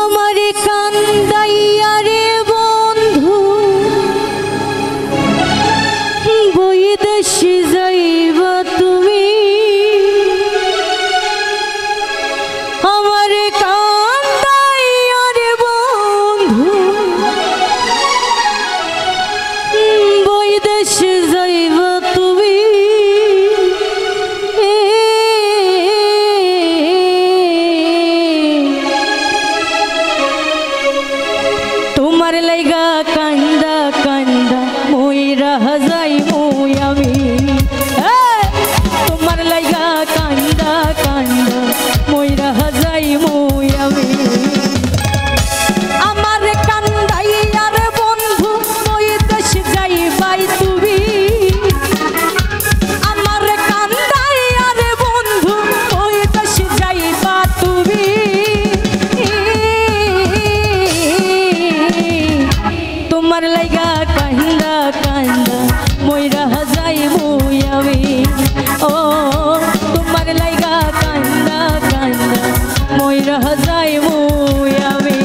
আমারে কান্দাইয়া রে বন্ধু বৈদেশে যাইবা তুমি, আমারে কান্দাইয়া রে বন্ধু বৈদেশে যাইবা তুমি। তোমার লাইগা কান্দা কান্দা মইরা যাই মুই আমি, তোমার লাইগা কান্দা কান্দা মইরা যাই মুই আমি। আমার কান্দাইয়া রে বন্ধু বৈদেশে যাইবাই তুমি, আমার কান্দাইয়া রে বন্ধু বৈদেশে যাইবা তুমি। তোমার লাইগা কান্দা কান্দা মইরা যাই মুই আমি, ও তোমার লাইগা কান্দা কান্দা মইরা যাই মুই আমি।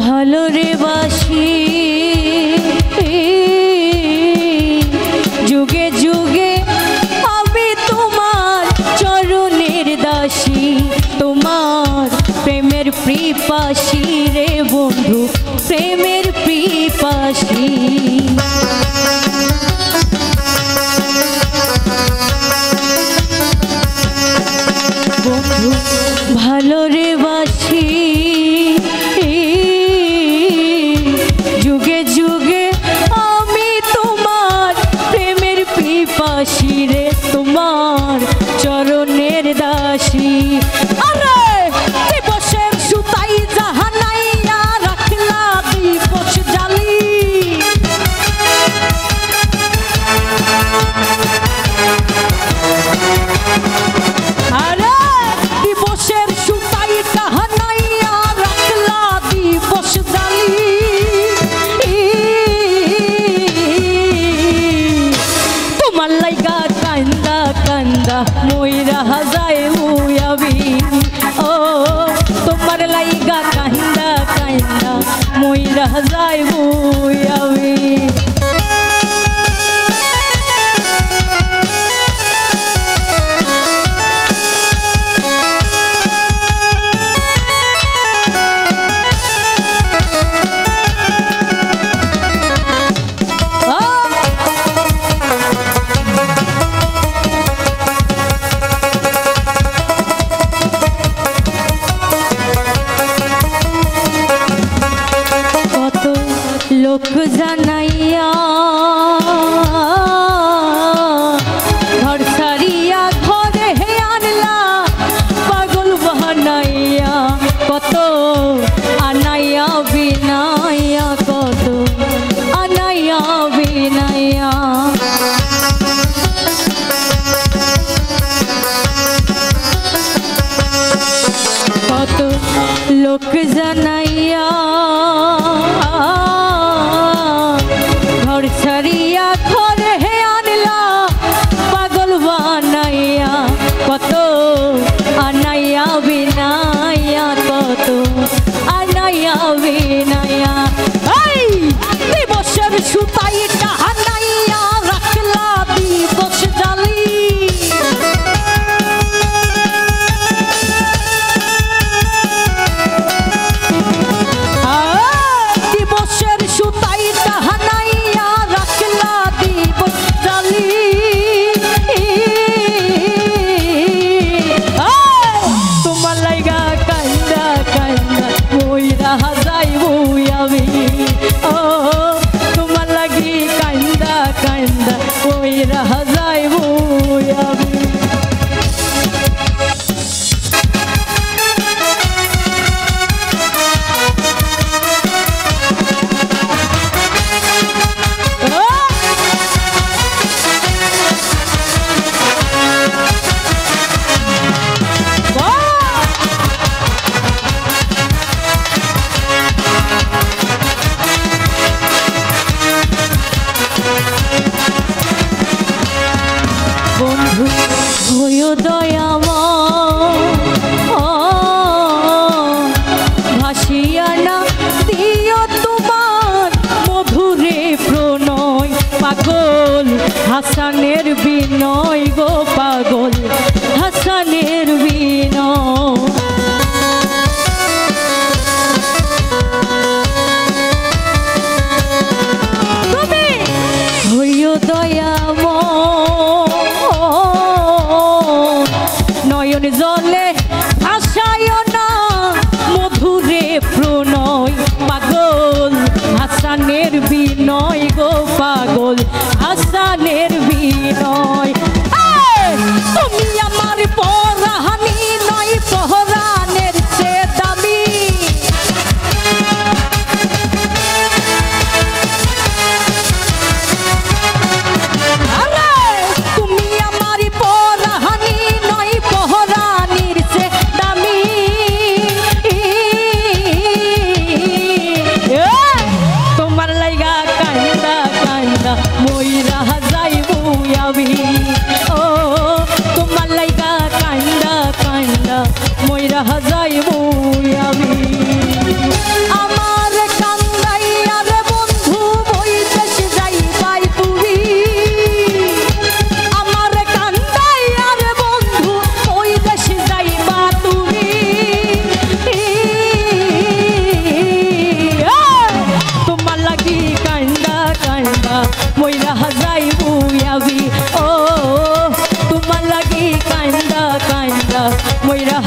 ভালো রে বাসি যুগে যুগে আমি তোমার চরণের দাসী, তোমার প্রেমের পিপাসী রে বন্ধু প্রেমের পিপাসী। বন্ধু ভালো রে বাসি যুগে যুগে আমি তোমার প্রেমের পিপাসী রে, তোমার চরণের দাসী। আরে দিবসের সুতাই জাহানাইয়া রাখলা দিবস জালি, আরে দিবসের সুতাই জাহানাইয়া রাখলা দিবস জালি। তোমার লাইগা কান্দা কান্দা মইরা যাই মুই আমি, ও তোমার লাইগা কান্দা কান্দা মইরা যাই মুই আমি। লোক জানাইয়া ঘর সারিয়া ঘরে হে আনলা পাগল বানাইয়া, কত আনাইয়া বিনাইয়া কত আনাইয়া বিনাইয়া। কত লোক জানাইয়া ঘর ছাড়িয়া ঘরে হে আনলা পাগল বানাইয়া, কত আনাইয়া বিনাইয়া কত আনাইয়া বিনাইয়া। দিবসের সুতাই টাহানাইয়া রাখলা দিবস জালি, মইরা যাইবো আমি আমার কান্দাইয়া রে বন্ধু বৈদেশ যাইবাই তুমি আমার কান্দাইয়া রে বন্ধু বৈদেশ যাইবা তুমি তোমার লাগি কান্দা কান্দা মইরা যাইবো আমি ও তোমার লাগি কান্দা কান্দা মইরা